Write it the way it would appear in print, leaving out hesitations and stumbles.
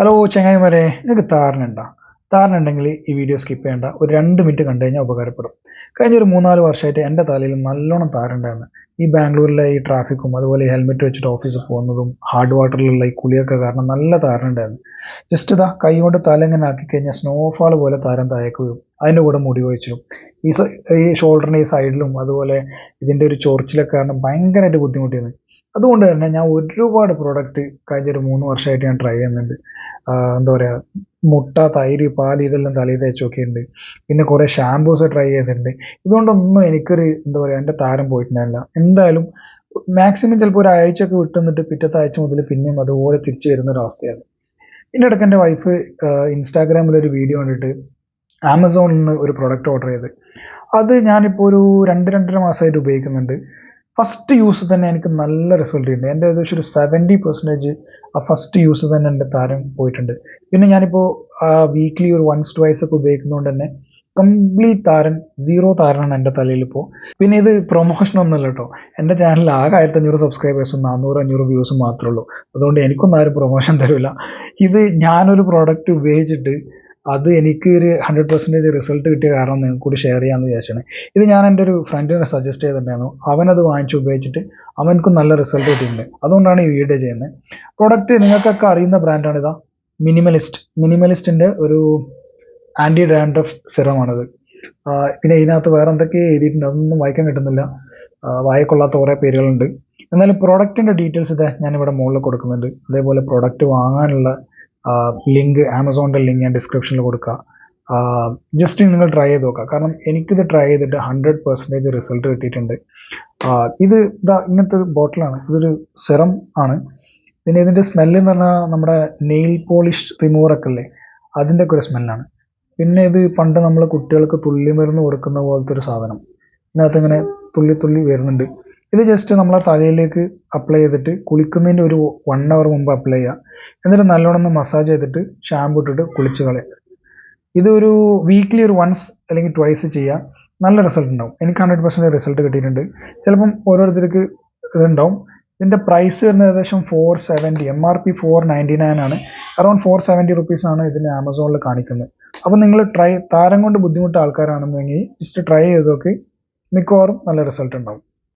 Hello ചങ്ങായിമാരെ, നിങ്ങൾക്ക് താരനുണ്ടോ? താരനുണ്ടെങ്കിൽ ഈ വീഡിയോ സ്കിപ്പ് ചെയ്യേണ്ട, ഒരു 2 മിനിറ്റ് കണ്ടു കഴിഞ്ഞാൽ ഉപകാരപ്പെടും. കഴിഞ്ഞൊരു 3-4 വർഷമായിട്ട് എൻ്റെ തലയിൽ നല്ലോണം താരനുണ്ടായിരുന്നു. ഈ ബാംഗ്ലൂരിലെ ഈ ട്രാഫിക്കും അതുപോലെ ഈ ഹെൽമെറ്റ് വെച്ചിട്ട് ഓഫീസിൽ പോകുന്നതും ഹാർഡ് വാട്ടറിലുള്ള ഈ കുളിയൊക്കെ കാരണം നല്ല താരനുണ്ടായിരുന്നു. ജസ്റ്റ് ഇതാ കൈ കൊണ്ട് തല ഇങ്ങനെ ആക്കി കഴിഞ്ഞാൽ സ്നോഫാൾ പോലെ താരം താഴേക്ക് വീഴും. അതിൻ്റെ കൂടെ മുടി കൊഴിച്ചിലും ഈ ഷോൾഡറിൻ്റെ ഈ സൈഡിലും അതുപോലെ ഇതിൻ്റെ ഒരു ചൊറിച്ചിലൊക്കെ കാരണം ഭയങ്കരമായിട്ട് ബുദ്ധിമുട്ടിയിരുന്നു. അതുകൊണ്ട് തന്നെ ഞാൻ ഒരുപാട് പ്രോഡക്റ്റ് കഴിഞ്ഞൊരു 3 വർഷമായിട്ട് ഞാൻ ട്രൈ ചെയ്യുന്നുണ്ട്. എന്താ പറയുക, മുട്ട, തൈര്, പാൽ ഇതെല്ലാം തലയിൽ തേച്ച് നോക്കിയിട്ടുണ്ട്. പിന്നെ കുറേ ഷാംപൂസ് ട്രൈ ചെയ്തിട്ടുണ്ട്. ഇതുകൊണ്ടൊന്നും എനിക്കൊരു എന്താ പറയുക, എൻ്റെ താരം പോയിട്ടുണ്ടായില്ല. എന്തായാലും മാക്സിമം ചിലപ്പോൾ ഒരാഴ്ചയൊക്കെ വിട്ട് നിന്നിട്ട് പിറ്റത്തെ ആഴ്ച മുതൽ പിന്നെയും അതുപോലെ തിരിച്ചു വരുന്ന ഒരു അവസ്ഥയാണ്. ഇതിൻ്റെ ഇടയ്ക്ക് എൻ്റെ വൈഫ് ഇൻസ്റ്റാഗ്രാമിൽ ഒരു വീഡിയോ കണ്ടിട്ട് ആമസോണിൽ നിന്ന് ഒരു പ്രൊഡക്റ്റ് ഓർഡർ ചെയ്ത് അത് ഞാനിപ്പോൾ ഒരു 2-2.5 മാസമായിട്ട് ഉപയോഗിക്കുന്നുണ്ട്. ഫസ്റ്റ് യൂസ് തന്നെ എനിക്ക് നല്ല റിസൾട്ട് ഉണ്ട്. എൻ്റെ ഏകദേശം ഒരു 70% ആ ഫസ്റ്റ് യൂസ് തന്നെ എൻ്റെ താരം പോയിട്ടുണ്ട്. പിന്നെ ഞാനിപ്പോൾ വീക്ക്ലി ഒരു വൺസ് ട്വൈസ് ഒക്കെ ഉപയോഗിക്കുന്നതുകൊണ്ട് തന്നെ കംപ്ലീറ്റ് താരൻ, സീറോ താരനാണ് എൻ്റെ തലയിൽ ഇപ്പോൾ. പിന്നെ ഇത് പ്രൊമോഷനൊന്നുമല്ല കേട്ടോ. എൻ്റെ ചാനലിൽ ആകെ 1500 സബ്സ്ക്രൈബേഴ്സും 400-500 വ്യൂസും മാത്രമേ ഉള്ളൂ. അതുകൊണ്ട് എനിക്കൊന്നും ആരും പ്രൊമോഷൻ തരില്ല. ഇത് ഞാനൊരു പ്രോഡക്റ്റ് ഉപയോഗിച്ചിട്ട് അത് എനിക്ക് ഒരു 100% റിസൾട്ട് കിട്ടിയ കാരണം നിങ്ങൾക്ക് കൂടി ഷെയർ ചെയ്യാമെന്ന് വിചാരിച്ചാണ്. ഇത് ഞാൻ എൻ്റെ ഒരു ഫ്രണ്ടിനെ സജസ്റ്റ് ചെയ്തിട്ടുണ്ടായിരുന്നു. അവനത് വാങ്ങിച്ച് ഉപയോഗിച്ചിട്ട് അവനക്കും നല്ല റിസൾട്ട് കിട്ടിയിട്ടുണ്ട്. അതുകൊണ്ടാണ് ഈ വീഡിയോ ചെയ്യുന്നത്. പ്രോഡക്റ്റ് നിങ്ങൾക്കൊക്കെ അറിയുന്ന ബ്രാൻഡാണ് ഇതാ മിനിമലിസ്റ്റിൻ്റെ ഒരു ആൻറ്റി ഡാൻഡ്രഫ് സിറമാണിത്. പിന്നെ ഇതിനകത്ത് വേറെ എന്തൊക്കെ എഴുതിയിട്ടുണ്ട്, അതൊന്നും വായിക്കാൻ കിട്ടുന്നില്ല. വായിക്കൊള്ളാത്ത കുറേ പേരുകളുണ്ട്. എന്നാലും പ്രോഡക്റ്റിൻ്റെ ഡീറ്റെയിൽസ് ഇതാ ഞാനിവിടെ മുകളിൽ കൊടുക്കുന്നുണ്ട്. അതേപോലെ പ്രോഡക്റ്റ് വാങ്ങാനുള്ള ലിങ്ക്, ആമസോണിൻ്റെ ലിങ്ക് ഞാൻ ഡിസ്ക്രിപ്ഷനിൽ കൊടുക്കാം. ജസ്റ്റ് നിങ്ങൾ ട്രൈ ചെയ്ത് നോക്കുക. കാരണം എനിക്കിത് ട്രൈ ചെയ്തിട്ട് 100% റിസൾട്ട് കിട്ടിയിട്ടുണ്ട്. ഇത് ഇതാ ഇങ്ങനത്തെ ഒരു ബോട്ടിലാണ്. ഇതൊരു സിറം ആണ്. പിന്നെ ഇതിൻ്റെ സ്മെല്ല് എന്ന് പറഞ്ഞാൽ നമ്മുടെ നെയിൽ പോളിഷ് റിമൂവറൊക്കെ അല്ലേ, അതിൻ്റെ ഒക്കെ ഒരു സ്മെല്ലാണ്. പിന്നെ ഇത് പണ്ട് നമ്മൾ കുട്ടികൾക്ക് തുള്ളി മരുന്ന് കൊടുക്കുന്ന പോലത്തെ ഒരു സാധനം ഇതിനകത്ത് ഇങ്ങനെ തുള്ളി തുള്ളി വരുന്നുണ്ട്. ഇത് ജസ്റ്റ് നമ്മളെ തലയിലേക്ക് അപ്ലൈ ചെയ്തിട്ട് കുളിക്കുന്നതിൻ്റെ ഒരു 1 hour മുമ്പ് അപ്ലൈ ചെയ്യുക. എന്നിട്ട് നല്ലോണം ഒന്ന് മസാജ് ചെയ്തിട്ട് ഷാമ്പു ഇട്ടിട്ട് കുളിച്ച് കളയുക. ഇതൊരു വീക്ക്ലി ഒരു വൺസ് അല്ലെങ്കിൽ ട്വൈസ് ചെയ്യുക. നല്ല റിസൾട്ട് ഉണ്ടാവും. എനിക്ക് 100% റിസൾട്ട് കിട്ടിയിട്ടുണ്ട്. ചിലപ്പം ഓരോരുത്തർക്ക് ഇതുണ്ടാവും. ഇതിൻ്റെ പ്രൈസ് വരുന്നത് ഏകദേശം 470, MRP 499 ആണ്. അറൗണ്ട് 470 റുപ്പീസാണ് ഇതിന് ആമസോണിൽ കാണിക്കുന്നത്. അപ്പം നിങ്ങൾ താരം കൊണ്ട് ബുദ്ധിമുട്ട ആൾക്കാരാണെന്നുണ്ടെങ്കിൽ ജസ്റ്റ് ട്രൈ ചെയ്ത് നോക്കി. മിക്കവാറും നല്ല റിസൾട്ട് ഉണ്ടാവും.